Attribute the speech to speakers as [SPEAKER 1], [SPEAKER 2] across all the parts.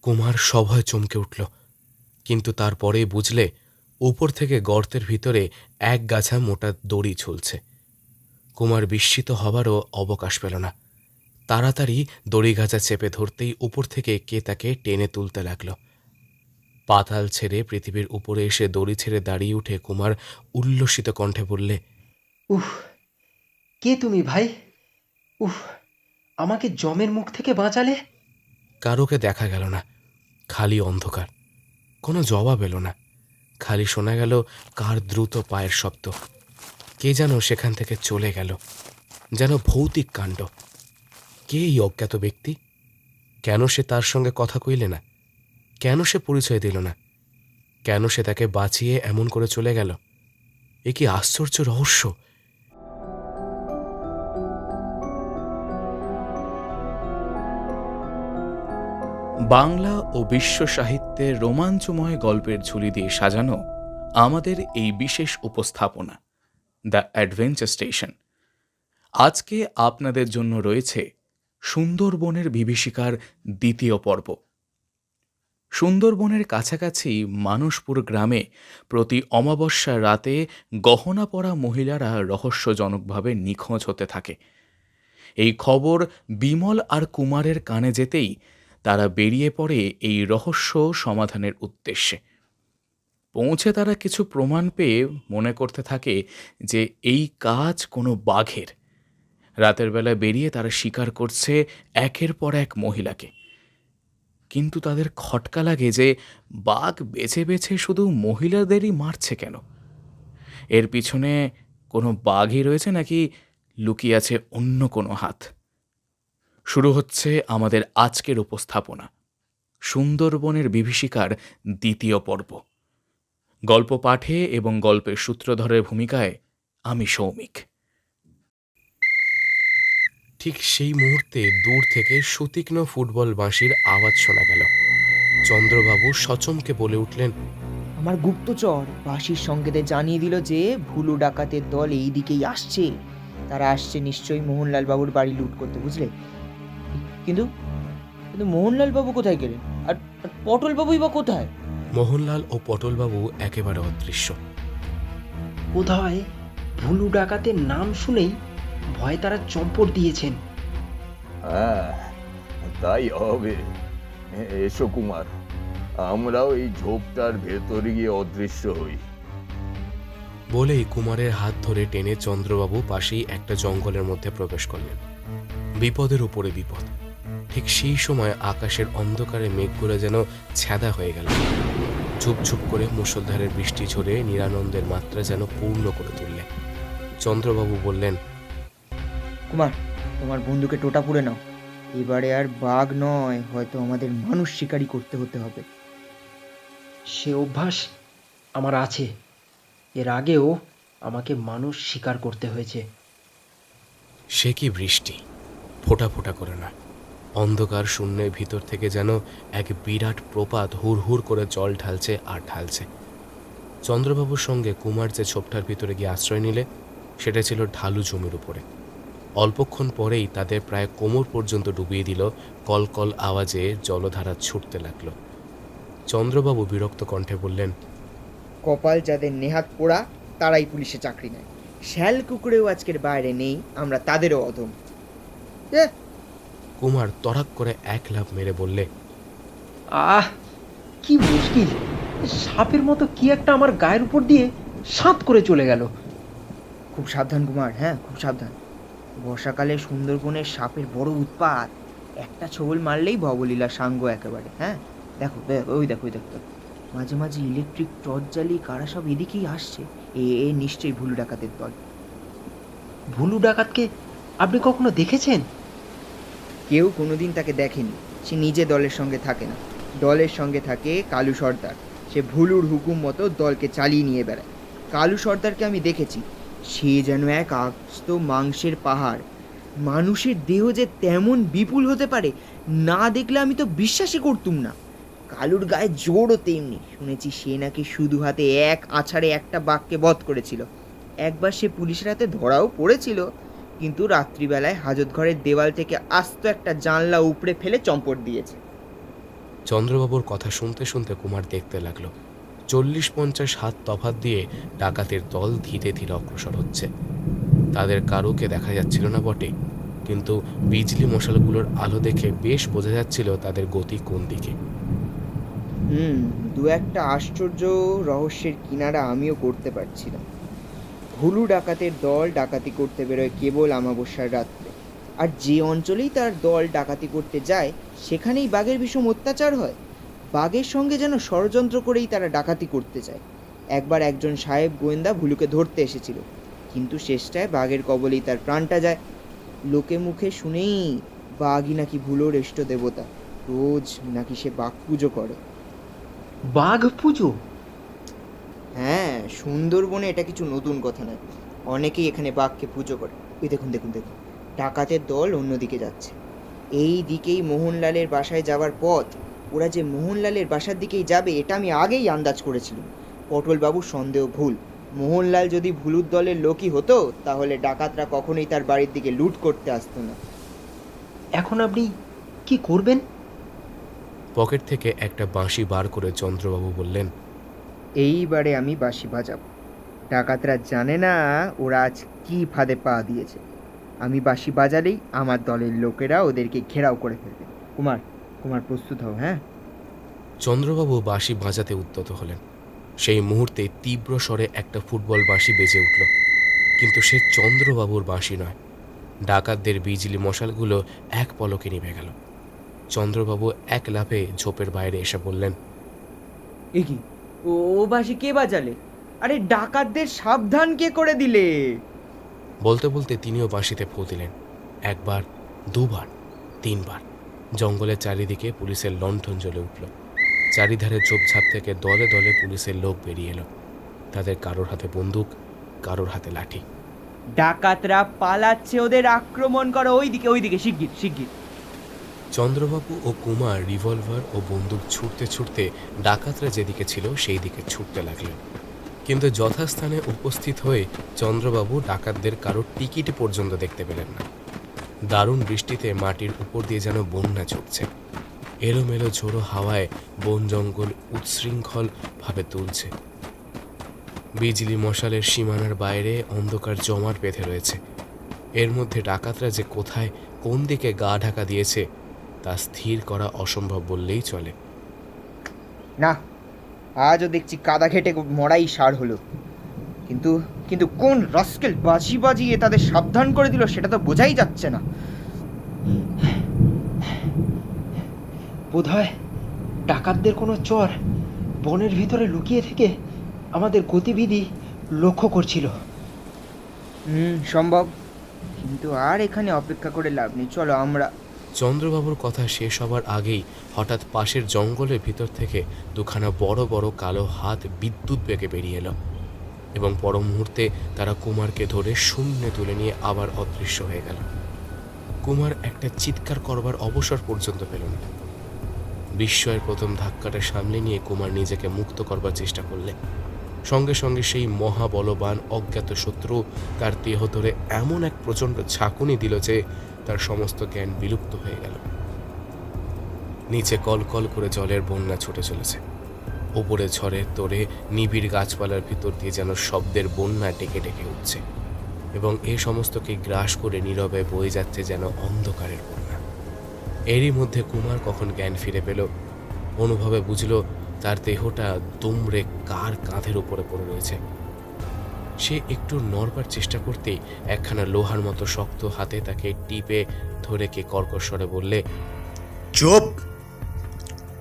[SPEAKER 1] কুমার সভয়ে চমকে উঠল, কিন্তু তারপরেই বুঝলে উপর থেকে গর্তের ভিতরে এক গাছা মোটা দড়ি ঝুলছে। কুমার বিস্মিত হবারও অবকাশ পেল না। তাড়াতাড়ি দড়ি গাছা চেপে ধরতেই উপর থেকে কে তাকে টেনে তুলতে লাগল। পাতাল ছেড়ে পৃথিবীর উপরে এসে দড়ি ছেড়ে দাঁড়িয়ে উঠে কুমার উল্লসিত কণ্ঠে বললে,
[SPEAKER 2] উফ, কে তুমি ভাই? উফ, আমাকে জমের মুখ থেকে বাঁচালে।
[SPEAKER 1] কারোকে দেখা গেল না, খালি অন্ধকার। কোনো জবাব এলো না, খালি শোনা গেল কার দ্রুত পায়ের শব্দ। কে যেন সেখান থেকে চলে গেল, যেন ভৌতিক কাণ্ড। কে এই অজ্ঞাত ব্যক্তি? কেন সে তার সঙ্গে কথা কইলে না? কেন সে পরিচয় দিল না? কেন সে তাকে বাঁচিয়ে এমন করে চলে গেল? এ কি আশ্চর্য রহস্য!
[SPEAKER 3] বাংলা ও বিশ্ব সাহিত্যের রোমাঞ্চময় গল্পের ঝুলি দিয়ে সাজানো আমাদের এই বিশেষ উপস্থাপনা দ্য অ্যাডভেঞ্চার স্টেশন। আজকে আপনাদের জন্য রয়েছে সুন্দরবনের বিভীষিকার দ্বিতীয় পর্ব। সুন্দরবনের কাছাকাছি মানুষপুর গ্রামে প্রতি অমাবস্যার রাতে গহনা পরা মহিলারা রহস্যজনকভাবে নিখোঁজ হতে থাকে। এই খবর বিমল আর কুমারের কানে যেতেই তারা বেরিয়ে পড়ে এই রহস্য সমাধানের উদ্দেশ্যে। পৌঁছে তারা কিছু প্রমাণ পেয়ে মনে করতে থাকে যে এই কাজ কোনো বাঘের। রাতের বেলা বেরিয়ে তারা শিকার করছে একের পর এক মহিলাকে। কিন্তু তাদের খটকা লাগে যে বাঘ বেছে বেছে শুধু মহিলাদেরই মারছে কেন? এর পিছনে কোনো বাঘই রয়েছে নাকি লুকিয়ে আছে অন্য কোনো হাত? শুরু হচ্ছে আমাদের আজকের উপস্থাপনা, সুন্দরবনের বিভীষিকার দ্বিতীয় পর্ব। গল্প পাঠে এবং গল্পের সূত্রধরের ভূমিকায় আমি সৌমিক।
[SPEAKER 1] ঠিক সেই মুহূর্তে দূর থেকে সুতীক্ষ্ণ ফুটবল বাঁশির আওয়াজ শোনা গেল। চন্দ্রবাবু সচমকে বলে উঠলেন,
[SPEAKER 4] আমার গুপ্তচর বাঁশির সংকেতে জানিয়ে দিল যে ভুলু ডাকাতের দল এই দিকেই আসছে। তারা আসছে নিশ্চয়ই মোহনলাল বাবুর বাড়ি লুট করতে, বুঝলে? কিন্তু কিন্তু মোহনলাল বাবু কোথায় গেলেন? আর পটল বাবুই বা কোথায়?
[SPEAKER 1] মোহনলাল ও পটলবাবু একেবারে অদৃশ্য।
[SPEAKER 2] বোধহয় ভুলু ডাকাতের নাম শুনেই ভয়ে তারা চম্পট দিয়েছেন।
[SPEAKER 5] হ্যাঁ, তাই হবে। এসো কুমার, আমরাও এই ঝোপটার ভেতরে গিয়ে অদৃশ্য হই।
[SPEAKER 1] বলেই কুমারের হাত ধরে টেনে চন্দ্রবাবু পাশেই একটা জঙ্গলের মধ্যে প্রবেশ করলেন। বিপদের উপরে বিপদ। ঠিক সেই সময় আকাশের অন্ধকারে মেঘগুলো যেন ছ্যাদা হয়ে গেল। ঝুপঝুপ করে মুষলধারের বৃষ্টি ঝরে নিরানন্দের মাত্রা যেন পূর্ণ করে তুললে। চন্দ্রবাবু বললেন,
[SPEAKER 4] কুমার, তোমার বন্ধুকে টোটা পুড়ে নাও। এবারে আর বাঘ নয়, হয়তো আমাদের মানুষ শিকারি করতে হতে হবে।
[SPEAKER 2] সে অভ্যাস আমার আছে। এর আগেও আমাকে মানুষ শিকার করতে হয়েছে।
[SPEAKER 1] সে কি বৃষ্টি! ফোঁটা ফোঁটা করে না, অন্ধকার শূন্যের ভিতর থেকে যেন এক বিরাট প্রপাত হুড়হুড় করে জল ঢালছে আর ঢালছে। চন্দ্রবাবুর সঙ্গে কুমার যে ছোপটার ভিতরে গিয়ে আশ্রয় নিলে, সেটা ছিল ঢালু জমির উপরে। অল্পক্ষণ পরেই তাদের প্রায় কোমর পর্যন্ত ডুবিয়ে দিল কলকল আওয়াজে জলধারা ছুটতে লাগল। চন্দ্রবাবু বিরক্ত কণ্ঠে বললেন,
[SPEAKER 4] কপাল যাদের নেহাত পোড়া তারাই পুলিশে চাকরি নেয়। শ্যাল কুকুরেও আজকের বাইরে নেই, আমরা তাদেরও অধম।
[SPEAKER 1] কুমার তড়াক করে এক লাফ মেরে বললে,
[SPEAKER 2] আহ, কি মুশকিল! সাপের মতো কি একটা আমার গায়ের উপর দিয়ে সাঁত করে চলে গেল।
[SPEAKER 4] খুব সাবধান কুমার, হ্যাঁ খুব সাবধান। বর্ষাকালে সুন্দরবনের সাপের বড় উৎপাত। একটা ছোবল মারলেই ভবলীলা সাঙ্গ একেবারে। হ্যাঁ, দেখো ওই দেখো, ওই দেখো। মাঝে মাঝে ইলেকট্রিক টর্চ জ্বালিয়ে কারা সব এদিকেই আসছে। এ নিশ্চয়ই ভুলু ডাকাতের দল।
[SPEAKER 2] ভুলু ডাকাতকে আপনি কখনো দেখেছেন?
[SPEAKER 4] কেউ কোনোদিন তাকে দেখেনি। সে নিজে দলের সঙ্গে থাকে না, দলের সঙ্গে থাকে কালু সর্দার। সে ভুলুর হুকুম মতো দলকে চালিয়ে নিয়ে বেড়ায়। কালু সর্দারকে আমি দেখেছি। সে যেন এক আস্ত মাংসের পাহাড়। মানুষের দেহ যে তেমন বিপুল হতে পারে, না দেখলে আমি তো বিশ্বাসই করতুম না। কালুর গায়ে জোরও তেমনি। শুনেছি সে নাকি শুধু হাতে এক আছাড়ে একটা বাঘকে বধ করেছিল। একবার সে পুলিশের হাতে ধরাও পড়েছিল, কিন্তু রাত্রিবেলায় হাজত ঘরের দেওয়াল থেকে আস্ত একটা জানলা উপড়ে ফেলে চম্পট দিয়েছে।
[SPEAKER 1] চন্দ্রবাবুর কথা শুনতে শুনতে কুমার দেখতে লাগলো 40-50 হাত তফাত দিয়ে ডাকাতের দল ধীরে ধীরে অগ্রসর হচ্ছে। তাদের কারোকে দেখা যাচ্ছিল না বটে, কিন্তু বিজলি মশালগুলোর আলো দেখে বেশ বোঝা যাচ্ছিল তাদের গতি কোন দিকে।
[SPEAKER 4] দু একটা আশ্চর্য রহস্যের কিনারা আমিও করতে পারছিলাম। ভুলু ডাকাতের দল ডাকাতি করতে বেরোয় কেবল আমাবস্যার রাত্রে, আর যে অঞ্চলেই তার দল ডাকাতি করতে যায় সেখানেই বাঘের বিষম অত্যাচার হয়। বাঘের সঙ্গে যেন ষড়যন্ত্র করেই তারা ডাকাতি করতে যায়। একবার একজন সাহেব গোয়েন্দা ভুলুকে ধরতে এসেছিল, কিন্তু শেষটায় বাঘের কবলেই তার প্রাণটা যায়। লোকে মুখে শুনেই বাঘই নাকি ভুলোর ইষ্ট দেবতা, রোজ নাকি সে বাঘ পুজো করে।
[SPEAKER 2] বাঘ পুজো?
[SPEAKER 4] হ্যাঁ, সুন্দরবনে এটা কিছু নতুন কথা নয়, অনেকেই এখানে বাঘকে পুজো করে। ওই দেখুন দেখুন দেখুন, ডাকাতের দল অন্যদিকে যাচ্ছে। এই দিকেই মোহনলালের বাসায় যাওয়ার পথ। ওরা যে মোহনলালের বাসার দিকেই যাবে এটা আমি আগেই আন্দাজ করেছিলাম। পটলবাবুর সন্দেহ ভুল। মোহনলাল যদি ভুলুর দলের লোকই হতো তাহলে ডাকাতরা কখনোই তার বাড়ির দিকে লুট করতে আসতো না।
[SPEAKER 2] এখন আপনি কি করবেন?
[SPEAKER 1] পকেট থেকে একটা বাঁশি বার করে চন্দ্রবাবু বললেন,
[SPEAKER 4] এইবারে আমি বাঁশি বাজাবো। ডাকাতরা জানে না ওরা আজ কি ফাঁদে পা দিয়েছে। আমি বাঁশি বাজালেই আমার দলের লোকেরা ওদেরকে ঘেরাও করে ফেলবে। কুমার, কুমার প্রস্তুত হও। হ্যাঁ।
[SPEAKER 1] চন্দ্রবাবু বাঁশি বাজাতে উদ্যত হলেন। সেই মুহূর্তে তীব্র স্বরে একটা ফুটবল বাঁশি বেজে উঠল, কিন্তু সে চন্দ্রবাবুর বাঁশি নয়। ডাকাতদের বিজলি মশালগুলো এক পলকে নিভে গেল। চন্দ্রবাবু এক লাফে ঝোপের বাইরে এসে বললেন,
[SPEAKER 4] এ কি, ও বাঁশি কে বাজালে? আরে ডাকাতদের সাবধান কে করে দিলে?
[SPEAKER 1] বলতে বলতে তিনিও বাঁশিতে ফু দিলেন। একবার, দুবার, তিনবার। জঙ্গলের চারিদিকে পুলিশের লণ্ঠন জ্বলে উঠল। চারিধারে ঝোপঝাপ থেকে দলে দলে পুলিশের লোক বেরিয়ে এলো। তাদের কারোর হাতে বন্দুক, কারোর হাতে লাঠি।
[SPEAKER 4] ডাকাতরা পালাচ্ছে, ওদের আক্রমণ করো। ওইদিকে ওইদিকে, শিগগির শিগগির।
[SPEAKER 1] চন্দ্রবাবু ও কুমার রিভলভার ও বন্দুক ছুটতে ছুটতে ডাকাতরা যেদিকে ছিল সেই দিকে ছুটতে লাগলেন। কিন্তু যথাস্থানে উপস্থিত হয়ে চন্দ্রবাবু ডাকাতদের কারোর টিকিট পর্যন্ত দেখতে পেলেন না। দারুণ বৃষ্টিতে মাটির উপর দিয়ে যেন বন্যা ছুটছে। এলোমেলো ঝোড়ো হাওয়ায় বন জঙ্গল উচ্ছৃঙ্খল ভাবে তুলছে। বিজলি মশালের সীমানার বাইরে অন্ধকার জমাট বেঁধে রয়েছে। এর মধ্যে ডাকাতরা যে কোথায় কোন দিকে গা ঢাকা দিয়েছে তা স্থির করা অসম্ভব বললেই চলে।
[SPEAKER 4] না, আজও দেখছি কাদা ঘেটে মরাই সার হলো। কিন্তু কিন্তু কোন রাস্কেল বাজি বাজিয়ে তাদের সাবধান করে দিল সেটা তো বোঝাই যাচ্ছে না।
[SPEAKER 2] বোধহয় ডাকাতদের কোনো চর বনের ভিতরে লুকিয়ে থেকে আমাদের গতিবিধি লক্ষ্য করছিল।
[SPEAKER 4] সম্ভব, কিন্তু আর এখানে অপেক্ষা করে লাভ নেই। চলো আমরা।
[SPEAKER 1] চন্দ্রবাবুর কথা শেষ হবার আগেই হঠাৎ পাশের জঙ্গলের ভিতর থেকে দুখানা বড় বড় কালো হাত বিদ্যুৎ বেগে বেরিয়ে এলো এবং পর মুহূর্তে তারা কুমারকে ধরে শূন্যে তুলে নিয়ে আবার অদৃশ্য হয়ে গেল। কুমার একটা চিৎকার করবার অবসর পর্যন্ত পেল না। বিস্ময়ের প্রথম ধাক্কাটা সামলে নিয়ে কুমার নিজেকে মুক্ত করবার চেষ্টা করলে সঙ্গে সঙ্গে সেই মহাবলবান অজ্ঞাত শত্রু তার দেহ ধরে এমন এক প্রচণ্ড ঝাঁকুনি দিল যে তার সমস্ত জ্ঞান বিলুপ্ত হয়ে গেল। নিচে কলকল করে জলের বন্যা ছুটে চলেছে। ওপরে ঝড়ের তোড়ে নিবিড় গাছপালার ভিতর দিয়ে যেন শব্দের বন্যা ডেকে ডেকে উঠছে এবং এ সমস্তকে গ্রাস করে নীরবে বয়ে যাচ্ছে যেন অন্ধকারের বন্যা। এরই মধ্যে কুমার কখন জ্ঞান ফিরে পেল, অনুভবে বুঝল তার দেহটা দুমড়ে কার কাঁধের উপরে পড়ে রয়েছে। সে একটু নড়বার চেষ্টা করতেই একখানা লোহার মতো শক্ত হাতে তাকে টিপে ধরে কে কর্কশ্বরে বললে,
[SPEAKER 6] চুপ!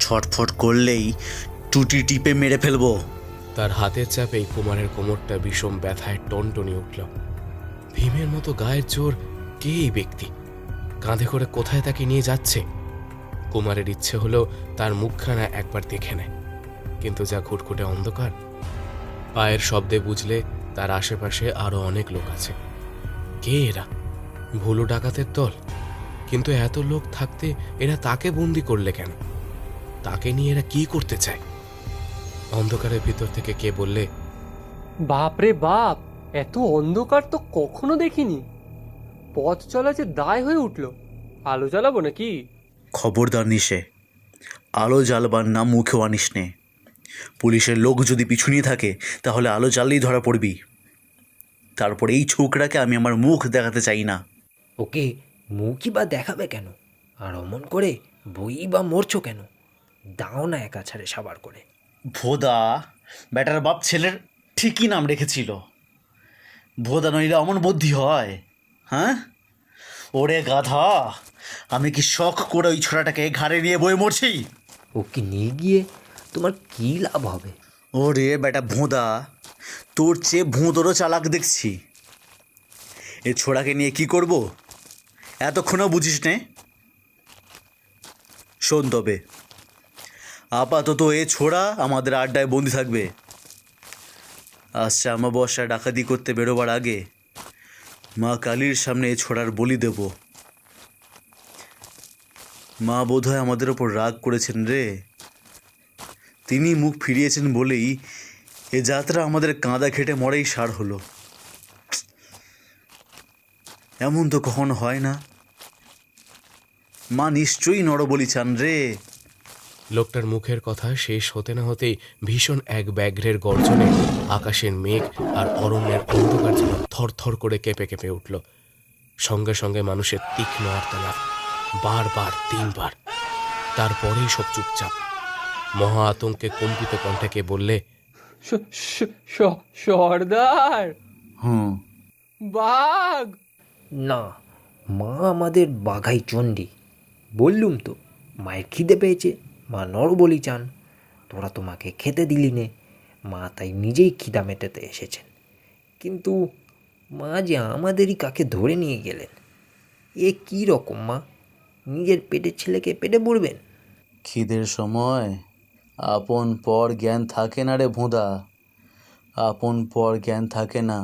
[SPEAKER 6] ছটফট করলেই টুটি টিপে মেরে ফেলবো।
[SPEAKER 1] তার হাতের চাপেই কুমারের কোমরটা বিষম ব্যথায় টনটনি উঠল। ভীমের মতো গায়ের জোর কে এই ব্যক্তি? কাঁধে করে কোথায় তাকে নিয়ে যাচ্ছে? কুমারের ইচ্ছে হলো তার মুখখানা একবার দেখে নেয়, কিন্তু যা ঘুটঘুটে অন্ধকার। পায়ের শব্দে বুঝলে তার আশেপাশে আরো অনেক লোক আছে। কে এরা? ভুলু ডাকাতের দল। কিন্তু এত লোক থাকতে এরা তাকে বন্দি করলে কেন? তাকে নিয়ে এরা কি করতে চায়? অন্ধকারের ভিতর থেকে কে বললে,
[SPEAKER 7] বাপরে বাপ, এত অন্ধকার তো কখনো দেখিনি। পথ চলা যে দায় হয়ে উঠল। আলো জ্বালাবো নাকি?
[SPEAKER 6] খবরদার নিশে, আলো জ্বালবার নাম মুখেও আনিস নে। পুলিশের লোক যদি পিছু নিয়ে থাকে তাহলে আলো জ্বাললেই ধরা পড়বি। তারপর এই ছোকরাকে আমি আমার মুখ দেখাতে চাই না।
[SPEAKER 2] ওকে মুখই বা দেখাবে কেন? আর অমন করে বই বা মরছো কেন? দাও না একা ছাড়ে সাবার করে।
[SPEAKER 6] ভোদা বেটার বাপ ছেলের ঠিকই নাম রেখেছিল। ভোদা নইলে অমন বুদ্ধি হয়? হ্যাঁ, ওরে গাধা, আমি কি শখ করে ওই ছোড়াটাকে ঘাড়ে নিয়ে বয়ে মরছি?
[SPEAKER 2] ওকে নিয়ে গিয়ে তোমার কী লাভ হবে?
[SPEAKER 6] ওরে বেটা ভোঁদা, তোর চেয়ে ভোঁদরও চালাক দেখছি। এ ছোড়াকে নিয়ে কি করব এতক্ষণও বুঝিস নে? শোন তবে, আপাতত এ ছোড়া আমাদের আড্ডায় বন্দি থাকবে। আসছে আমাবস্যা ডাকাতি করতে বেরোবার আগে মা কালীর সামনে এ ছোড়ার বলি দেব। মা বোধহয় আমাদের ওপর রাগ করেছেন রে। তিনি মুখ ফিরিয়েছেন বলেই এ যাত্রা আমাদের কাঁদা খেটে মরেই সার হলো। এমন তো কখনো হয় না। মা নিশ্চয়ই নরবলি চান রে।
[SPEAKER 1] লোকটার মুখের কথা শেষ হতে না হতেই ভীষণ এক ব্যাঘ্রের গর্জনে আকাশের মেঘ আর অরণ্যের অন্ধকার যেন থরথর করে কেঁপে কেঁপে উঠল। সঙ্গে সঙ্গে মানুষের তীক্ষ্ণ আর্তনাদ, বারবার 3 বার। তারপরেই সব চুপচাপ। মহা আতঙ্কে কম্পিত কণ্ঠে কে বললে,
[SPEAKER 7] সর্দার,
[SPEAKER 6] হুম,
[SPEAKER 7] বাঘ।
[SPEAKER 2] না, মা আমাদের বাঘাই চণ্ডী। বললুম তো, মায়ের খিদে পেয়েছে, মা নরবলি চান। তোরা তোমাকে খেতে দিলি নে, মা তাই নিজেই খিদা মেটাতে এসেছেন। কিন্তু মা যে আমাদেরই কাকে ধরে নিয়ে গেলেন, এ কী রকম মা? নিজের পেটের ছেলেকে পেটে পড়বেন?
[SPEAKER 6] খিদের সময় আপন পর জ্ঞান থাকে না রে ভোঁদা, আপন পর জ্ঞান থাকে না।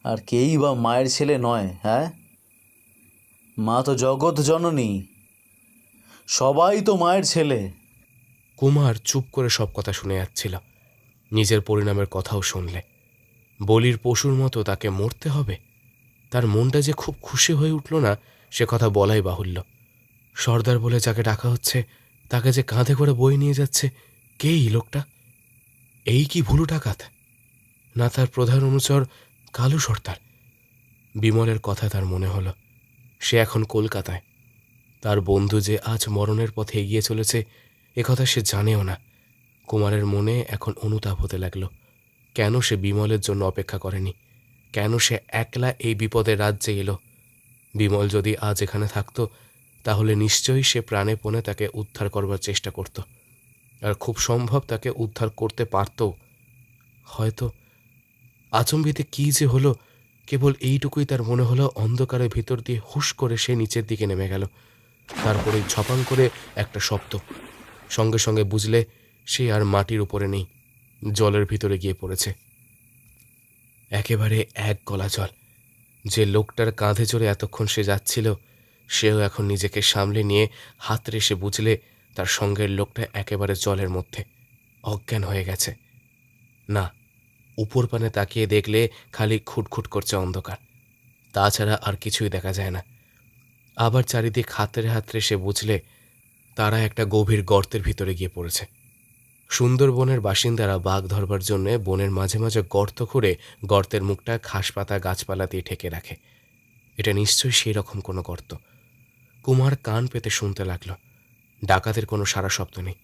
[SPEAKER 6] আর কেই বা মায়ের ছেলে নয়? হ্যাঁ, মা তো জগৎ জননী, সবাই তো মায়ের ছেলে।
[SPEAKER 1] কুমার চুপ করে সব কথা শুনে যাচ্ছিল। নিজের পরিণামের কথাও শুনলে। বলির পশুর মতো তাকে মরতে হবে। তার মনটা যে খুব খুশি হয়ে উঠল না, সে কথা বলাই বাহুল্য। সর্দার বলে যাকে ডাকা হচ্ছে, তাকে যে কাঁধে করে বয়ে নিয়ে যাচ্ছে, কে এই লোকটা? এই কি ভুলু ডাকাত? না তার প্রধান অনুচর কালু সর্দার? বিমলের কথা তার মনে হলো। সে এখন কলকাতায়। তার বন্ধু যে আজ মরণের পথে এগিয়ে চলেছে, একথা সে জানেও না। কুমারের মনে এখন অনুতাপ হতে লাগল। কেন সে বিমলের জন্য অপেক্ষা করেনি? কেন সে একলা এই বিপদের রাজ্যে এলো? বিমল যদি আজ এখানে থাকতো, তাহলে নিশ্চয়ই সে প্রাণেপণে তাকে উদ্ধার করবার চেষ্টা করত। আর খুব সম্ভব তাকে উদ্ধার করতে পারত। হয়তো আচম্বিতে কী যে হলো, কেবল এইটুকুই তার মনে হলো। অন্ধকারের ভিতর দিয়ে হুশ করে সে নিচের দিকে নেমে গেল। তারপরে ঝপাং করে একটা শব্দ। সঙ্গে সঙ্গে বুঝলে সে আর মাটির উপরে নেই, জলের ভিতরে গিয়ে পড়েছে। একেবারে এক গলা জল। যে লোকটার কাঁধে চড়ে এতক্ষণ সে যাচ্ছিল, সেও এখন নিজেকে সামলে নিয়ে হাত রেসে বুঝলে তার সঙ্গের লোকটা একেবারে জলের মধ্যে অজ্ঞান হয়ে গেছে। না, উপর পানে তাকিয়ে দেখলে খালি খুটখুট করছে অন্ধকার, তাছাড়া আর কিছুই দেখা যায় না। আবার চারিদিক হাতড়ে হাতড়ে সে বুঝলে তারা একটা গভীর গর্তের ভিতরে গিয়ে পড়েছে। সুন্দরবনের বাসিন্দারা বাঘ ধরবার জন্যে বনের মাঝে মাঝে গর্ত করে গর্তের মুখটা ঘাসপাতা গাছপালা দিয়ে ঢেকে রাখে। এটা নিশ্চয়ই সেই রকম কোনো গর্ত। কুমার কান পেতে শুনতে লাগল। ডাকাতের কোনো সারা শব্দ নেই।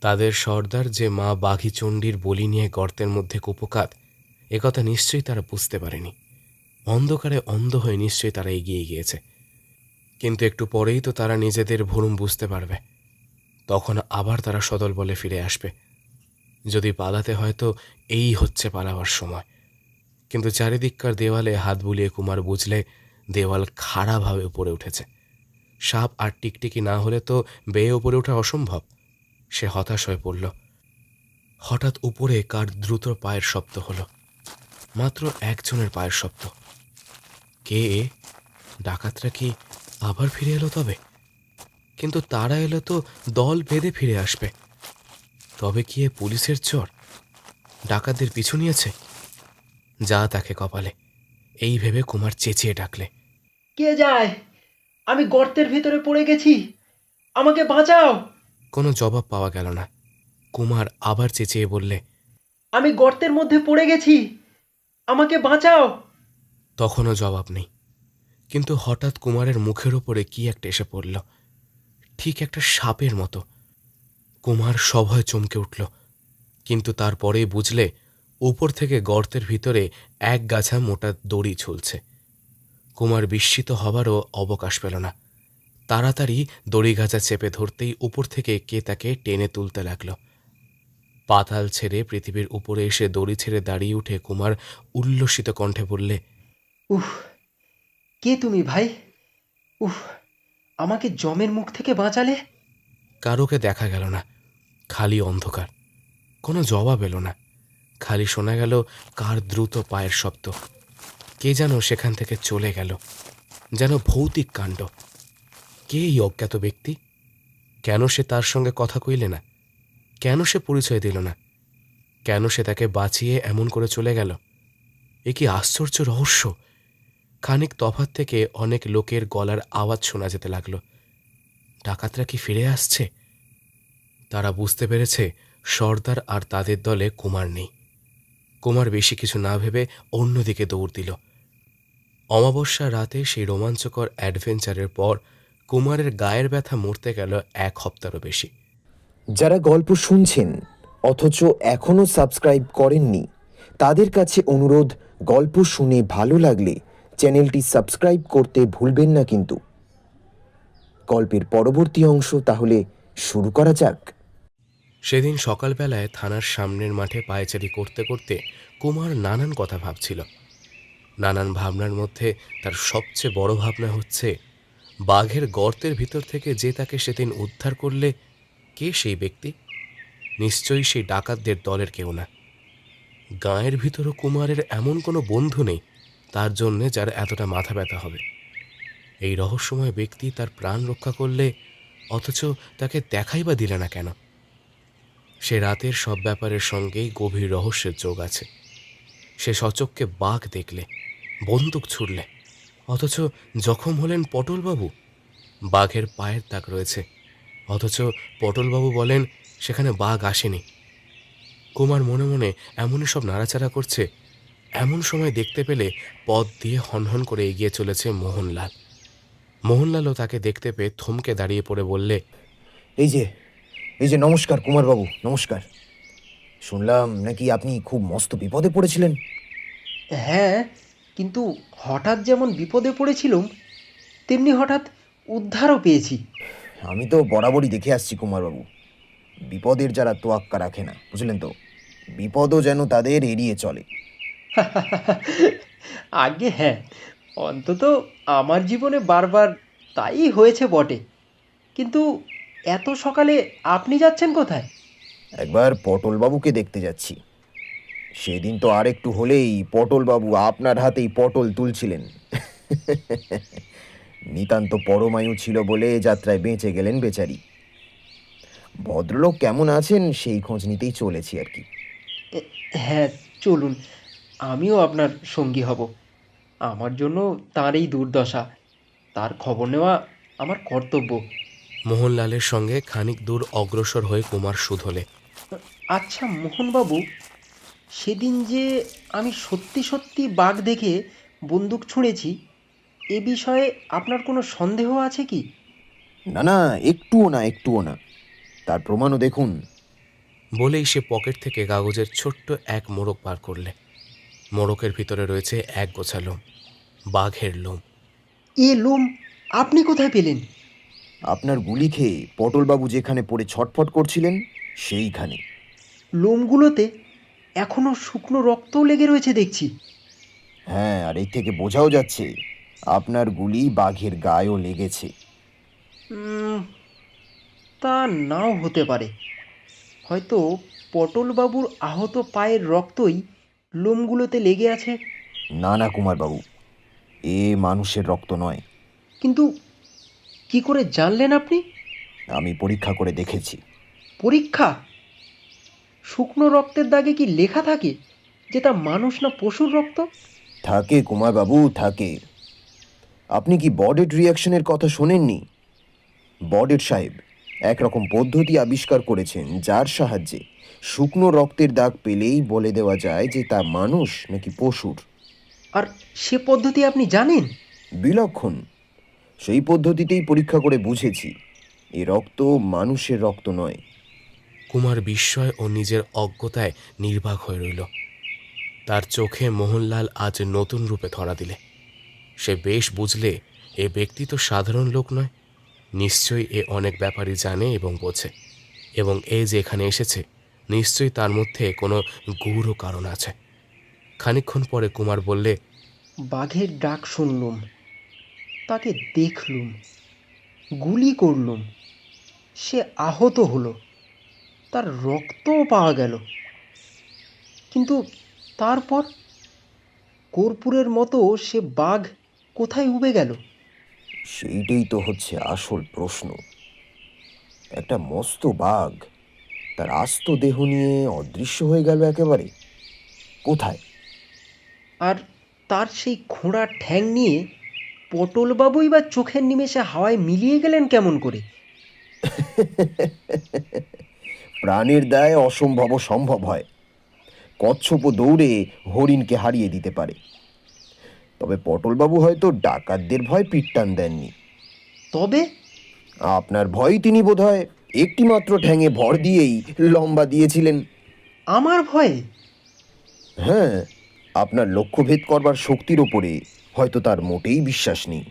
[SPEAKER 1] তাদের সর্দার যে মা বাঘী চণ্ডীর বলি নিয়ে গর্তের মধ্যে কুপোকাত, একথা নিশ্চয়ই তারা বুঝতে পারেনি। অন্ধকারে অন্ধ হয়ে নিশ্চয়ই তারা এগিয়ে গিয়েছে। কিন্তু একটু পরেই তো তারা নিজেদের ভুরুম বুঝতে পারবে। তখন আবার তারা সদল বলে ফিরে আসবে। যদি পালাতে হয় তো এই হচ্ছে পালাবার সময়। কিন্তু চারিদিককার দেওয়ালে হাত বুলিয়ে কুমার বুঝলে দেওয়াল খাড়াভাবে উপরে উঠেছে। সাপ আর টিকটিকি না হলে তো বেয়ে উপরে ওঠা অসম্ভব। সে হতাশ হয়ে পড়ল। হঠাৎ উপরে কার দ্রুত পায়ের শব্দ হলো। মাত্র একজনের পায়ের শব্দ। কে? ডাকাতরা কি আবার ফিরে এলো তবে? কিন্তু তারা এলো তো দল বেঁধে ফিরে আসবে। তবে কি এ পুলিশের চর? ডাকাতদের পিছু নিয়েছে? যা তাকে কপালে, এই ভেবে কুমার চেঁচিয়ে ডাকলে,
[SPEAKER 2] কে যায়? আমি গর্তের ভিতরে পড়ে গেছি,
[SPEAKER 8] আমাকে বাঁচাও!
[SPEAKER 1] কোনো জবাব পাওয়া গেল না। কুমার আবার চেঁচিয়ে বললে,
[SPEAKER 8] আমি গর্তের মধ্যে পড়ে গেছি, আমাকে বাঁচাও!
[SPEAKER 1] তখনও জবাব নেই। কিন্তু হঠাৎ কুমারের মুখের ওপরে কি একটা এসে পড়ল, ঠিক একটা সাপের মতো। কুমার সভয়ে চমকে উঠল, কিন্তু তারপরেই বুঝলে উপর থেকে গর্তের ভিতরে এক গাছা মোটা দড়ি ঝুলছে। কুমার বিস্মিত হবারও অবকাশ পেল না। তাড়াতাড়ি দড়ি গাছা চেপে ধরতেই উপর থেকে কে তাকে টেনে তুলতে লাগল। পাতাল ছেড়ে পৃথিবীর উপরে এসে দড়ি ছেড়ে দাঁড়িয়ে উঠে কুমার উল্লসিত কণ্ঠে বললে,
[SPEAKER 8] উফ, কে তুমি ভাই? উফ, আমাকে জমের মুখ থেকে বাঁচালে।
[SPEAKER 1] কারোকে দেখা গেল না, খালি অন্ধকার। কোনো জবাব এলো না, খালি শোনা গেল কার দ্রুত পায়ের শব্দ। কে যেন সেখান থেকে চলে গেল, যেন ভৌতিক কাণ্ড। কে এই অজ্ঞাত ব্যক্তি? কেন সে তার সঙ্গে কথা কইলে না? কেন সে পরিচয় দিল না? কেন সে তাকে বাঁচিয়ে এমন করে চলে গেল? এ কি আশ্চর্য রহস্য! খানিক তফাৎ থেকে অনেক লোকের গলার আওয়াজ শোনা যেতে লাগল। ডাকাতরা কি ফিরে আসছে? তারা বুঝতে পেরেছে সর্দার আর তাদের দলে কুমার নেই। কুমার বেশি কিছু না ভেবে অন্যদিকে দৌড় দিল। অমাবস্যা রাতে সেই রোমাঞ্চকর অ্যাডভেঞ্চারের পর কুমারের গায়ের ব্যথা মরতে গেল 1 সপ্তাহেরও বেশি।
[SPEAKER 9] যারা গল্প শুনছেন অথচ এখনও সাবস্ক্রাইব করেননি, তাদের কাছে অনুরোধ, গল্প শুনে ভালো লাগলে চ্যানেলটি সাবস্ক্রাইব করতে ভুলবেন না কিন্তু। গল্পের পরবর্তী অংশ তাহলে শুরু করা যাক।
[SPEAKER 1] সেদিন সকালবেলায় থানার সামনের মাঠে পায়চারি করতে করতে কুমার নানান কথা ভাবছিল। নানান ভাবনার মধ্যে তার সবচেয়ে বড় ভাবনা হচ্ছে, বাঘের গর্তের ভিতর থেকে যে তাকে সেদিন উদ্ধার করলে, কে সেই ব্যক্তি? নিশ্চয়ই সেই ডাকাতদের দলের কেউ না। গাঁয়ের ভিতরও কুমারের এমন কোনো বন্ধু নেই তার জন্যে যার এতটা মাথা ব্যথা হবে। এই রহস্যময় ব্যক্তি তার প্রাণ রক্ষা করলে, অথচ তাকে দেখাই বা দিলে না কেন? সে রাতের সব ব্যাপারের সঙ্গেই গভীর রহস্যের যোগ আছে। সে সচক্ষে বাঘ দেখলে, বন্দুক ছুড়লে, অথচ জখম হলেন পটলবাবু। বাঘের পায়ের দাগ রয়েছে, অথচ পটলবাবু বলেন সেখানে বাঘ আসেনি। কুমার মনে মনে এমনই সব নাড়াচাড়া করছে, এমন সময় দেখতে পেলে পথ দিয়ে হনহন করে এগিয়ে চলেছে মোহনলাল। মোহনলালও তাকে দেখতে পেয়ে থমকে দাঁড়িয়ে পড়ে বললে,
[SPEAKER 9] এই যে নমস্কার কুমারবাবু, নমস্কার। শুনলাম নাকি আপনি খুব মস্ত বিপদে পড়েছিলেন।
[SPEAKER 8] হ্যাঁ, কিন্তু হঠাৎ যেমন বিপদে পড়েছিলুম, তেমনি হঠাৎ উদ্ধারও পেয়েছি।
[SPEAKER 9] আমি তো বরাবরই দেখে আসছি কুমারবাবু, বিপদের যারা তোয়াক্কা রাখে না, বুঝলেন তো, বিপদও যেন তাদের এড়িয়ে চলে।
[SPEAKER 8] আগে হ্যাঁ, অন্তত আমার জীবনে বারবার তাই হয়েছে বটে। কিন্তু এত সকালে আপনি যাচ্ছেন কোথায়?
[SPEAKER 9] একবার পটলবাবুকে দেখতে যাচ্ছি। সেদিন তো আর একটু হলেই পটলবাবু আপনার হাতেই পটল তুলছিলেন। নিতান্ত পরমায়ু ছিল বলে যাত্রায় বেঁচে গেলেন বেচারি। ভদ্রলোক কেমন আছেন সেই খোঁজ নিতেই চলেছি আর কি।
[SPEAKER 8] হ্যাঁ, চলুন, আমিও আপনার সঙ্গী হব। আমার জন্য তার এই দুর্দশা, তার খবর নেওয়া আমার কর্তব্য।
[SPEAKER 1] মোহনলালের সঙ্গে খানিক দূর অগ্রসর হয়ে কুমার শুধলে,
[SPEAKER 8] আচ্ছা মোহনবাবু, সেদিন যে আমি সত্যি সত্যি বাঘ দেখে বন্দুক ছুঁড়েছি, এ বিষয়ে আপনার কোনো সন্দেহ আছে কি?
[SPEAKER 9] না না, একটুও না, তার প্রমাণও দেখুন।
[SPEAKER 1] বলেই সে পকেট থেকে কাগজের ছোট্ট এক মোড়ক বার করলে। মোড়কের ভিতরে রয়েছে এক গোছা লোম, বাঘের লোম।
[SPEAKER 8] এ লোম আপনি কোথায় পেলেন?
[SPEAKER 9] আপনার গুলি খেয়ে পটলবাবু যেখানে পড়ে ছটফট করছিলেন সেইখানে।
[SPEAKER 8] লোমগুলোতে এখনো শুকনো রক্তও লেগে রয়েছে দেখছি।
[SPEAKER 9] হ্যাঁ, আর এই থেকে বোঝাও যাচ্ছে আপনার গুলি বাঘের গায়েও লেগেছে।
[SPEAKER 8] তা নাও হতে পারে, হয়তো পটলবাবুর আহত পায়ের রক্তই লোমগুলোতে লেগে আছে।
[SPEAKER 9] না না কুমারবাবু, এ মানুষের রক্ত নয়।
[SPEAKER 8] কিন্তু কি করে জানলেন আপনি?
[SPEAKER 9] আমি পরীক্ষা করে দেখেছি।
[SPEAKER 8] পরীক্ষা? শুকনো রক্তের দাগে কি লেখা থাকে যে তা মানুষ না পশুর রক্ত?
[SPEAKER 9] থাকে কুমারবাবু, থাকে। আপনি কি বডেড রিয়াকশনের কথা শোনেননি? বডেড সাহেব একরকম পদ্ধতি আবিষ্কার করেছেন যার সাহায্যে শুকনো রক্তের দাগ পেলেই বলে দেওয়া যায় যে তা মানুষ নাকি পশুর।
[SPEAKER 8] আর সে পদ্ধতি আপনি জানেন?
[SPEAKER 9] বিলক্ষণ। সেই পদ্ধতিতেই পরীক্ষা করে বুঝেছি এ রক্ত মানুষের রক্ত নয়।
[SPEAKER 1] কুমার বিস্ময় ও নিজের অজ্ঞতায় নির্বাক হয়ে রইল। তার চোখে মোহনলাল আজ নতুন রূপে ধরা দিলে। সে বেশ বুঝলে এ ব্যক্তি তো সাধারণ লোক নয়, নিশ্চয়ই এ অনেক ব্যাপারই জানে এবং বোঝে, এবং এ যে এখানে এসেছে নিশ্চয়ই তার মধ্যে কোনো গূঢ় কারণ আছে। খানিকক্ষণ পরে কুমার বললে,
[SPEAKER 8] বাঘের ডাক শুনলুম, তাকে দেখলুম, গুলি করলুম, সে আহত হলো, তার রক্তও পাওয়া গেল, কিন্তু তারপর কর্পূরের মতো সে বাঘ কোথায় উবে গেল?
[SPEAKER 9] সেইটাই তো হচ্ছে আসল প্রশ্ন। একটা মস্ত বাঘ তার আস্ত দেহ নিয়ে অদৃশ্য হয়ে গেল একেবারে। কোথায়?
[SPEAKER 8] আর তার সেই খোঁড়া ঠ্যাং নিয়ে পটলবাবুই বা চোখের নিমেষে হাওয়ায় মিলিয়ে গেলেন কেমন করে?
[SPEAKER 9] প্রাণের দায় অসম্ভব সম্ভব হয়। কচ্ছপ দৌড়ে হরিণকে হারিয়ে দিতে পারে, তবে পটলবাবু হয়তো ডাকাতদের ভয় পিট্টান দেননি।
[SPEAKER 8] তবে
[SPEAKER 9] আপনার ভয় তিনি বোধহয় একটি মাত্র ঠ্যাঙে ভর দিয়েই লম্বা দিয়েছিলেন।
[SPEAKER 8] আমার ভয়ে?
[SPEAKER 9] হ্যাঁ, আপনার লক্ষ্যভেদ করবার শক্তির ওপরে হয়তো তার মোটেই বিশ্বাস নেই।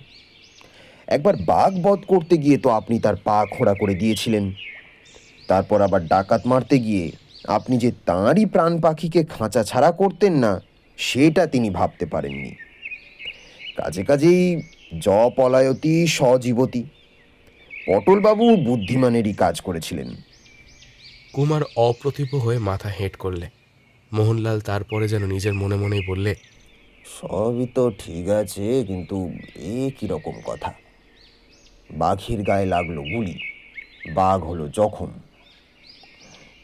[SPEAKER 9] একবার বাঘ বধ করতে গিয়ে তো আপনি তার পা খোঁড়া করে দিয়েছিলেন। তারপর আবার ডাকাত মারতে গিয়ে আপনি যে তাঁরই প্রাণ পাখিকে খাঁচা ছাড়া করতেন না সেটা তিনি ভাবতে পারেননি। কাজে কাজেই পলায়তি সজীবতী। পটলবাবু বুদ্ধিমানেরই কাজ করেছিলেন।
[SPEAKER 1] কুমার অপ্রতিভ হয়ে মাথা হেঁট করলে। মোহনলাল তারপরে যেন নিজের মনে মনেই বললে,
[SPEAKER 9] সবই তো ঠিক আছে, কিন্তু এ কিরকম কথা? বাঘের গায়ে লাগলো গুলি, বাঘ হলো জখম,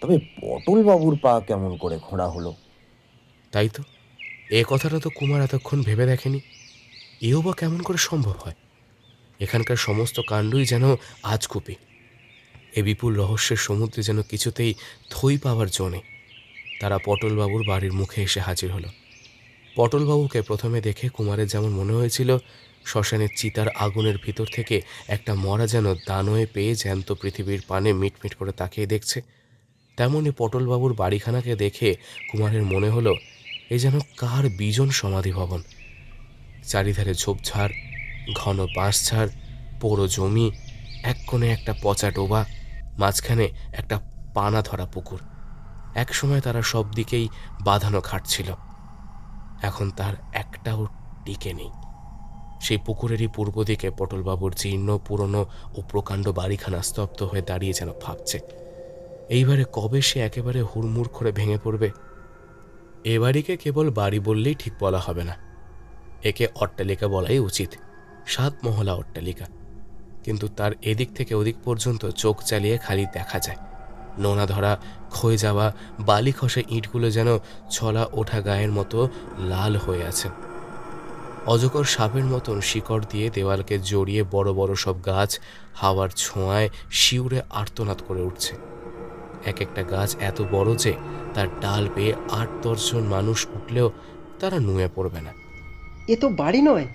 [SPEAKER 9] তবে পটলবাবুর পা কেমন করে খোঁড়া হলো?
[SPEAKER 1] তাই তো, এ কথাটা তো কুমার এতক্ষণ ভেবে দেখেনি। এও বা কেমন করে সম্ভব হয়? এখানকার সমস্ত কাণ্ডই যেন আজগুবি। এ বিপুল রহস্যের সমুদ্রে যেন কিছুতেই থই পাওয়ার জো নেই। তারা পটলবাবুর বাড়ির মুখে এসে হাজির হলো। পটলবাবুকে প্রথমে দেখে কুমারের যেমন মনে হয়েছিল শ্মশানের চিতার আগুনের ভিতর থেকে একটা মরা যেন দানয়ে পেয়ে জ্যান্ত পৃথিবীর পানে মিটমিট করে তাকিয়ে দেখছে, তেমনই পটলবাবুর বাড়িখানাকে দেখে কুমারের মনে হলো এ যেন কার বিজন সমাধি ভবন। চারিধারে ঝোপঝাড়, ঘন বাঁশঝাড়, পোড়ো জমি, এক কোণে একটা পচা ডোবা, মাঝখানে একটা পানা ধরা পুকুর। একসময় তারা সব দিকেই বাঁধানো খাটছিল, এখন তার একটাও টিকে নেই। সেই পুকুরেরই পূর্ব দিকে পটলবাবুর জীর্ণ পুরনো ও প্রকাণ্ড বাড়িখানা স্তব্ধ হয়ে দাঁড়িয়ে যেন ভাবছে এইবারে কবে সে একেবারে হুড়মুড় করে ভেঙে পড়বে। এ বাড়িকে কেবল বাড়ি বললেই ঠিক বলা হবে না, একে অট্টালিকা বলাই উচিত। 7 মহলা অট্টালিকা, কিন্তু তার এদিক থেকে ওদিক পর্যন্ত চোখ চালিয়ে খালি দেখা যায় নোনা ধরা ক্ষয়ে যাওয়া বালি খসে ইঁটগুলো যেন ছলা ওঠা গায়ের মতো লাল হয়ে আছে। অজগর সাপের মতন শিকড় দিয়ে দেওয়ালকে জড়িয়ে বড় বড় সব গাছ হাওয়ার ছোঁয়ায় শিউরে আর্তনাদ করে উঠছে। এক একটা গাছ এত বড় যে তার ডাল বেয়ে 8-10 জন মানুষ উঠলেও তারা নুয়ে পড়বে না।
[SPEAKER 8] এ তো বাড়ি নয়,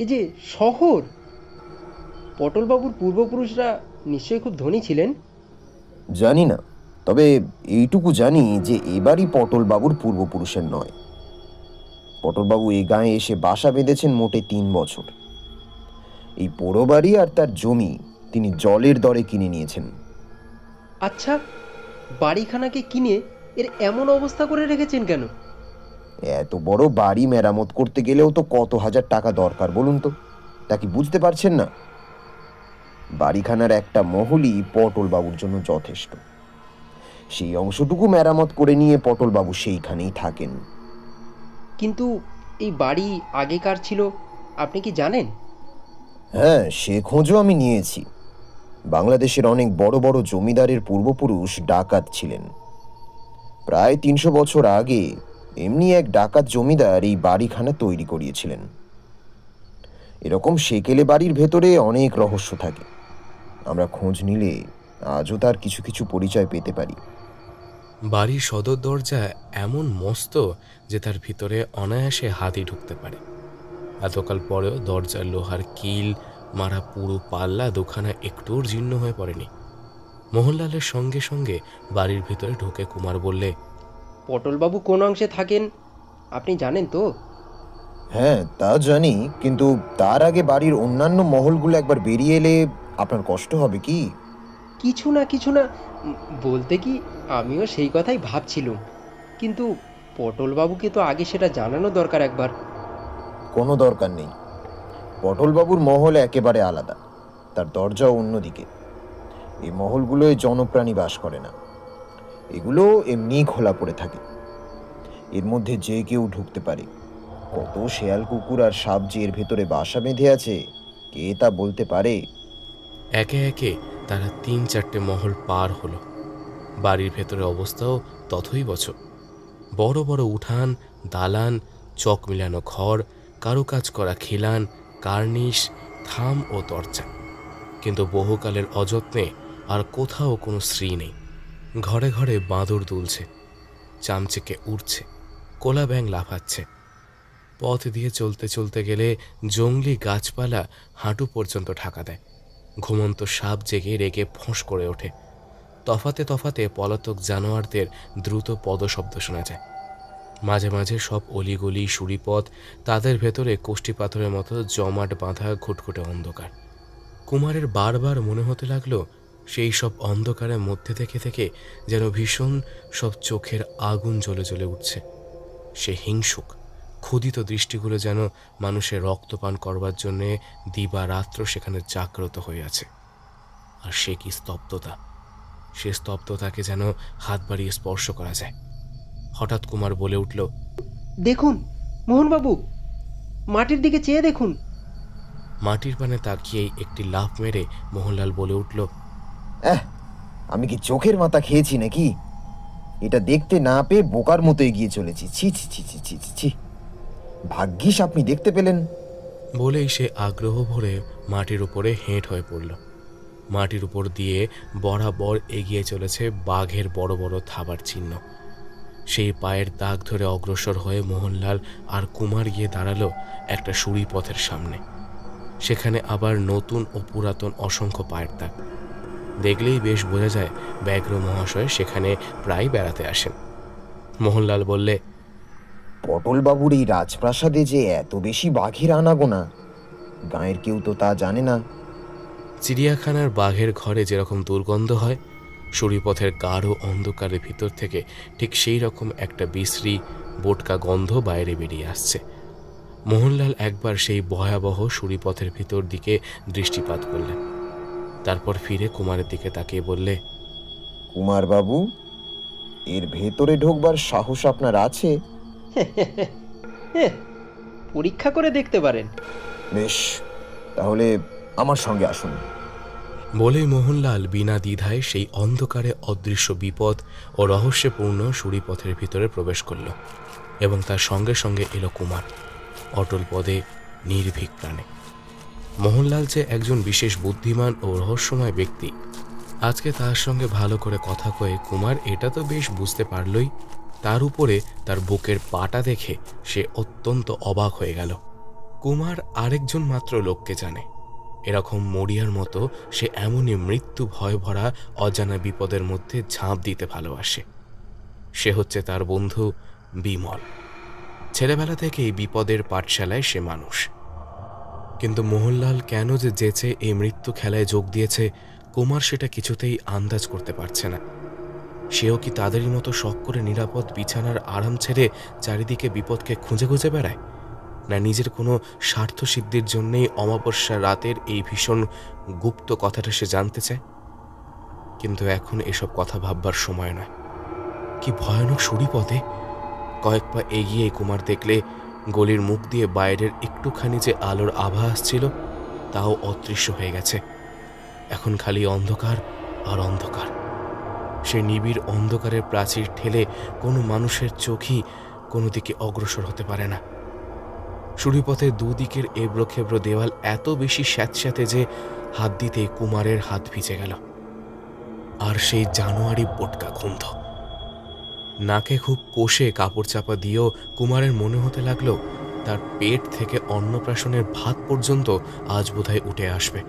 [SPEAKER 8] এ যে শহর। পটলবাবুর পূর্বপুরুষরা নিশ্চয়ই খুব ধনী ছিলেন।
[SPEAKER 9] জানি না, তবে এইটুকু জানি যে এবারই পটলবাবুর পূর্বপুরুষের নয়। পটলবাবু এই গাঁয়ে এসে বাসা বেঁধেছেন মোটে 3 বছর। এই পোড়ো বাড়ি আর তার জমি তিনি জলের দরে কিনে নিয়েছেন।
[SPEAKER 8] আচ্ছা, বাড়িখানাকে কিনে এর এমন অবস্থা করে রেখেছেন কেন?
[SPEAKER 9] এত বড় বাড়ি মেরামত করতে গেলেও তো কত হাজার টাকা দরকার বলুন তো, তা কি বুঝতে পারছেন না? বাড়িখানার একটা মহলই পটলবাবুর জন্য যথেষ্ট। সেই অংশটুকু মেরামত করে নিয়ে পটলবাবু সেইখানেই থাকেন।
[SPEAKER 8] কিন্তু এই বাড়ি আগেকার ছিল, আপনি কি জানেন?
[SPEAKER 9] হ্যাঁ, সে খোঁজও আমি নিয়েছি। বাংলাদেশের অনেক বড় বড় জমিদারের পূর্বপুরুষ ডাকাত ছিলেন। প্রায় 300 বছর আগে এমনি এক ডাকাত জমিদার এই বাড়িখানা তৈরি করিয়েছিলেন। এরকম সেকেলে বাড়ির ভেতরে অনেক রহস্য থাকে। আমরা খোঁজ নিলে আজও তার কিছু কিছু পরিচয় পেতে পারি।
[SPEAKER 1] বাড়ির সদর দরজা এমন মস্ত যে তার ভিতরে অনায়াসে হাতি ঢুকতে পারে। এতকাল পরেও দরজার লোহার কিল মারা পুরো পাল্লা দুখানা একটুও জীর্ণ হয়ে পড়েনি। মোহনলালের সঙ্গে সঙ্গে বাড়ির ভিতরে ঢুকে কুমার বললে,
[SPEAKER 8] পটলবাবু কোন অংশে থাকেন আপনি জানেন তো?
[SPEAKER 9] হ্যাঁ, তা জানি, কিন্তু তার আগে বাড়ির অন্যান্য মহলগুলো একবার বেরিয়ে এলে আপনার কষ্ট হবে কি?
[SPEAKER 8] কিছু না বলতে কি, আমিও সেই কথাই ভাবছিলুম, কিন্তু পটলবাবুকে তো আগে সেটা জানানো দরকার একবার।
[SPEAKER 9] কোনো দরকার নেই। পটলবাবুর মহল একেবারে আলাদা, তার দরজাও অন্যদিকে। এই মহলগুলোয় জনপ্রাণী বাস করে না, এগুলো এমনি খোলা পড়ে থাকে। এর মধ্যে যে কেউ ঢুকতে পারে। কত শেয়াল কুকুর আর সাপ যে এর ভেতরে বাসা বেঁধে আছে কে তা বলতে পারে?
[SPEAKER 1] একে একে তারা ৩-৪টে মহল পার হলো। বাড়ির ভেতরে অবস্থাও তথই বছ। বড় বড় উঠান, দালান, চক মিলানো ঘর, কারুকাজ করা খিলান, কার্নিশ, থাম ও দরজা। কিন্তু বহুকালের অযত্নে আর কোথাও কোনো শ্রী নেই। ঘরে ঘরে বাঁদর দুলছে, চামচিকে উড়ছে, কোলা ব্যাঙ লাফাচ্ছে। পথ দিয়ে চলতে চলতে গেলে জংলি গাছপালা হাঁটু পর্যন্ত ঢাকা দেয়। ঘুমন্ত সাপ জেগে রেগে ফোঁস করে ওঠে। তফাতে তফাতে পলাতক জানোয়ারদের দ্রুত পদশব্দ শোনা যায়। মাঝে মাঝে সব অলিগলি সুড়িপথ, তাদের ভেতরে কোষ্ঠী পাথরের মতো জমাট বাঁধা ঘুটঘুটে অন্ধকার। কুমারের বারবার মনে হতে লাগলো সেই সব অন্ধকারের মধ্যে থেকে থেকে যেন ভীষণ সব চোখের আগুন জ্বলে জ্বলে উঠছে। সে হিংসুক ক্ষুধিত দৃষ্টিগুলো যেন মানুষের রক্তপান করবার জন্যে দিবারাত্র সেখানে জাগ্রত হয়ে আছে। আর সে কি স্তব্ধতা! সে স্তব্ধতাকে যেন হাত বাড়িয়ে স্পর্শ করা যায়। হঠাৎ কুমার বলে উঠল,
[SPEAKER 8] দেখুন মোহনবাবু, মাটির দিকে চেয়ে দেখুন।
[SPEAKER 1] মাটির পানে তাকিয়েই একটি লাফ মেরে মোহনলাল বলে উঠল,
[SPEAKER 9] আমি কি চোখের মাথা খেয়েছি নাকি? এটা দেখতে না পেয়ে বোকার মতো এগিয়ে চলেছি। ছি ছি ছি ছি ছি ছি ছি। ভাগ্যিস আপনি দেখতে পেলেন।
[SPEAKER 1] বলেই সে আগ্রহ ভরে মাটির উপরে হেঁট হয়ে পড়ল। মাটির উপর দিয়ে বরাবর এগিয়ে চলেছে বাঘের বড় বড় থাবার চিহ্ন। সেই পায়ের দাগ ধরে অগ্রসর হয়ে মোহনলাল আর কুমার গিয়ে দাঁড়ালো একটা সুড়ি পথের সামনে। সেখানে আবার নতুন ও পুরাতন অসংখ্য পায়ের দাগ। দেখলেই বেশ বোঝা যায় ব্যাঘ্র মহাশয় সেখানে প্রায় বেড়াতে আসেন। মোহনলাল বললে,
[SPEAKER 9] পটলবাবুর এই রাজপ্রাসাদে যে এত বেশি বাঘের আনাগোনা, গাঁয়ের কেউ তো তা জানে না।
[SPEAKER 1] চিড়িয়াখানার বাঘের ঘরে যেরকম দুর্গন্ধ হয়, সুড়িপথের গাঢ় অন্ধকারের ভিতর থেকে ঠিক সেই রকম একটা বিশ্রী বোটকা গন্ধ বাইরে বেরিয়ে আসছে। মোহনলাল একবার সেই ভয়াবহ সুড়িপথের ভিতর দিকে দৃষ্টিপাত করলেন। তারপর ফিরে কুমারের দিকে তাকিয়ে বললে,
[SPEAKER 9] কুমার বাবু, এর ভেতরে ঢোকবার সাহস আপনার আছে?
[SPEAKER 8] পরীক্ষা করে দেখতে পারেন।
[SPEAKER 9] বেশ, তাহলে আমার সঙ্গে আসুন।
[SPEAKER 1] বলেই মোহনলাল বিনা দ্বিধায় সেই অন্ধকারে অদৃশ্য বিপদ ও রহস্যপূর্ণ সুড়িপথের ভিতরে প্রবেশ করল, এবং তার সঙ্গে সঙ্গে এলো কুমার, অটল পদে, নির্ভীক প্রাণে। মোহনলাল যে একজন বিশেষ বুদ্ধিমান ও রহস্যময় ব্যক্তি, আজকে তার সঙ্গে ভালো করে কথা কয়ে কুমার এটা তো বেশ বুঝতে পারলই। তার উপরে তার বুকের পাটা দেখে সে অত্যন্ত অবাক হয়ে গেল। কুমার আরেকজন মাত্র লোককে জানে, এরকম মরিয়ার মতো সে এমনই মৃত্যু ভয় ভরা অজানা বিপদের মধ্যে ঝাঁপ দিতে ভালোবাসে। সে হচ্ছে তার বন্ধু বিমল। ছেলেবেলা থেকেই বিপদের পাঠশালায় সে মানুষ। কিন্তু মোহনলাল কেন যে যেচে এই মৃত্যু খেলায় যোগ দিয়েছে, কুমার সেটা কিছুতেই আন্দাজ করতে পারছে না। সেও কি তাদেরই মতো শখ করে নিরাপদ বিছানার আরাম ছেড়ে চারিদিকে বিপদকে খুঁজে খুঁজে বেড়ায়, না নিজের কোনো স্বার্থ সিদ্ধির জন্যেই অমাবস্যা রাতের এই ভীষণ গুপ্ত কথাটা সে জানতে চায়? কিন্তু এখন এসব কথা ভাববার সময় নয়। কি ভয়ানক সুড়িপথে! কয়েক পা এগিয়ে কুমার দেখলে গলির মুখ দিয়ে বাইরের একটুখানি যে আলোর আভা আসছিল, তাও অদৃশ্য হয়ে গেছে। এখন খালি অন্ধকার আর অন্ধকার। সে নিবিড় অন্ধকারের প্রাচীর ঠেলে কোনো মানুষের চোখই কোনো দিকে অগ্রসর হতে পারে না। সুড়িপথের দুদিকের এবড়ো খেবড়ো দেওয়াল এত বেশি স্যাঁতস্যাঁতে যে হাত দিতে কুমারের হাত ভিজে গেল। আর সেই জানুয়ারি বোটকা গন্ধ। নাকে খুব কষে কাপড় চাপা দিয়েও কুমারের মনে হতে লাগলো তার পেট থেকে অন্নপ্রাশনের ভাত পর্যন্ত আজ বোধহয় উঠে আসবে।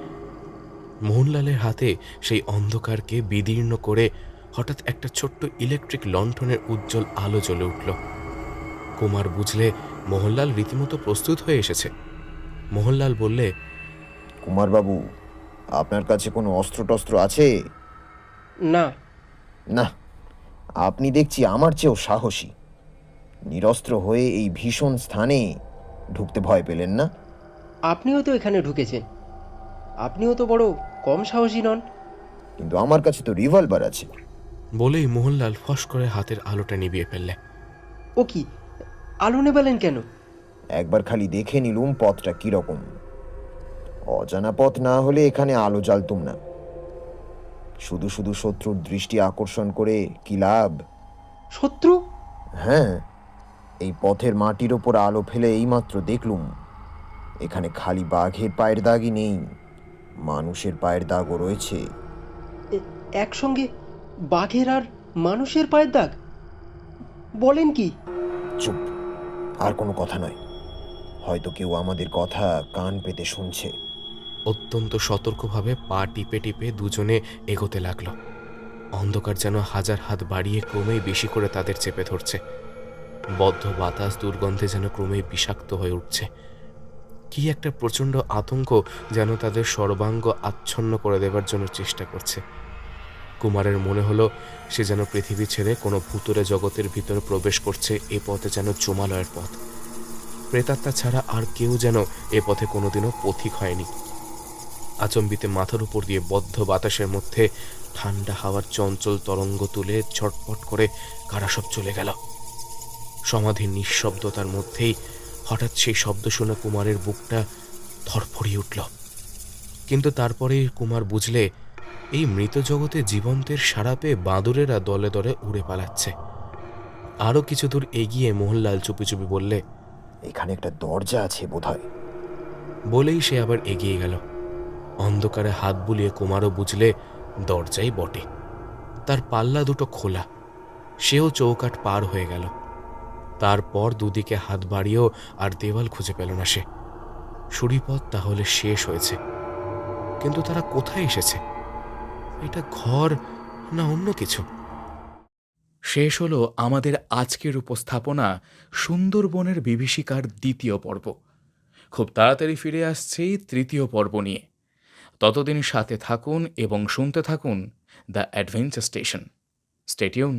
[SPEAKER 1] মোহনলালের হাতে সেই অন্ধকারকে বিদীর্ণ করে হঠাৎ একটা ছোট্ট ইলেকট্রিক লণ্ঠনের উজ্জ্বল আলো জ্বলে উঠল। কুমার বুঝলে মোহনলাল রীতিমতো প্রস্তুত হয়ে এসেছে। মোহনলাল বললে,
[SPEAKER 9] কুমারবাবু, আপনার কাছে কোনো অস্ত্র আছে?
[SPEAKER 8] না।
[SPEAKER 9] না, আপনি দেখছি আমার চেয়েও সাহসী। নিরস্ত্র হয়ে এই ভীষণ স্থানে ঢুকতে ভয় পেলেন না?
[SPEAKER 8] আপনিও তো এখানে ঢুকেছেন, আপনিও তো বড় কম সাহসী নন।
[SPEAKER 9] কিন্তু আমার কাছে তো রিভলভার আছে।
[SPEAKER 1] বলেই মোহনলাল ফস করে হাতের আলোটা নিভিয়ে ফেললে।
[SPEAKER 8] ও কি, আলো নেবালেন কেন?
[SPEAKER 9] একবার খালি দেখে নিলুম পথটা কিরকম। অজানা পথ না হলে এখানে আলো জ্বালতুম না। শুধু শুধু শত্রুর দৃষ্টি আকর্ষণ করে কি লাভ?
[SPEAKER 8] শত্রু?
[SPEAKER 9] হ্যাঁ, এই পথের মাটির ওপর আলো ফেলে এইমাত্র দেখলুম এখানে খালি বাঘের পায়ের দাগই নেই, মানুষের পায়ের দাগও রয়েছে।
[SPEAKER 8] একসঙ্গে বাঘের আর মানুষের পায়ের দাগ? বলেন কি?
[SPEAKER 9] চুপ, আর কোনো কথা নয়। হয়তো কেউ আমাদের কথা কান পেতে শুনছে।
[SPEAKER 1] অত্যন্ত সতর্কভাবে পা টিপে টিপে দুজনে এগোতে লাগলো। অন্ধকার যেন হাজার হাত বাড়িয়ে ক্রমেই বেশি করে তাদের চেপে ধরছে। বদ্ধ বাতাস দুর্গন্ধে যেন ক্রমেই বিষাক্ত হয়ে উঠছে। কি একটা প্রচণ্ড আতঙ্ক যেন তাদের সর্বাঙ্গ আচ্ছন্ন করে দেবার জন্য চেষ্টা করছে। কুমারের মনে হলো সে যেন পৃথিবী ছেড়ে কোনো ভূতুরে জগতের ভিতরে প্রবেশ করছে। এ পথে যেন চোমালয়ের পথ। প্রেতাত্মা ছাড়া আর কেউ যেন এ পথে কোনোদিনও পথিক হয়নি। আচম্বিতে মাথার উপর দিয়ে বদ্ধ বাতাসের মধ্যে ঠান্ডা হাওয়ার চঞ্চল তরঙ্গ তুলে ছটপট করে কারা সব চলে গেল। সমাধির নিঃশব্দতার মধ্যেই হঠাৎ সেই শব্দ শুনে কুমারের বুকটা ধরফড়িয়ে উঠল। কিন্তু তারপরে কুমার বুঝলে এই মৃত জগতে জীবন্তের সাড়া পেয়ে বাঁদরেরা দলে দলে উড়ে পালাচ্ছে। আরও কিছু দূর এগিয়ে মোহনলাল চুপি চুপি বললে,
[SPEAKER 9] এখানে একটা দরজা আছে বোধহয়।
[SPEAKER 1] বলেই সে আবার এগিয়ে গেল। অন্ধকারে হাত বুলিয়ে কুমারও বুঝলে দরজাই বটে। তার পাল্লা দুটো খোলা। সেও চৌকাঠ পার হয়ে গেল। তারপর দুদিকে হাত বাড়িয়েও আর দেওয়াল খুঁজে পেল না সে। সুড়িপথ তাহলে শেষ হয়েছে। কিন্তু তারা কোথায় এসেছে? এটা ঘর না অন্য কিছু?
[SPEAKER 3] শেষ হলো আমাদের আজকের উপস্থাপনা সুন্দরবনের বিভীষিকার দ্বিতীয় পর্ব। খুব তাড়াতাড়ি ফিরে আসছি তৃতীয় পর্ব নিয়ে। ততদিন সাথে থাকুন এবং শুনতে থাকুন the adventure station. Stay tune.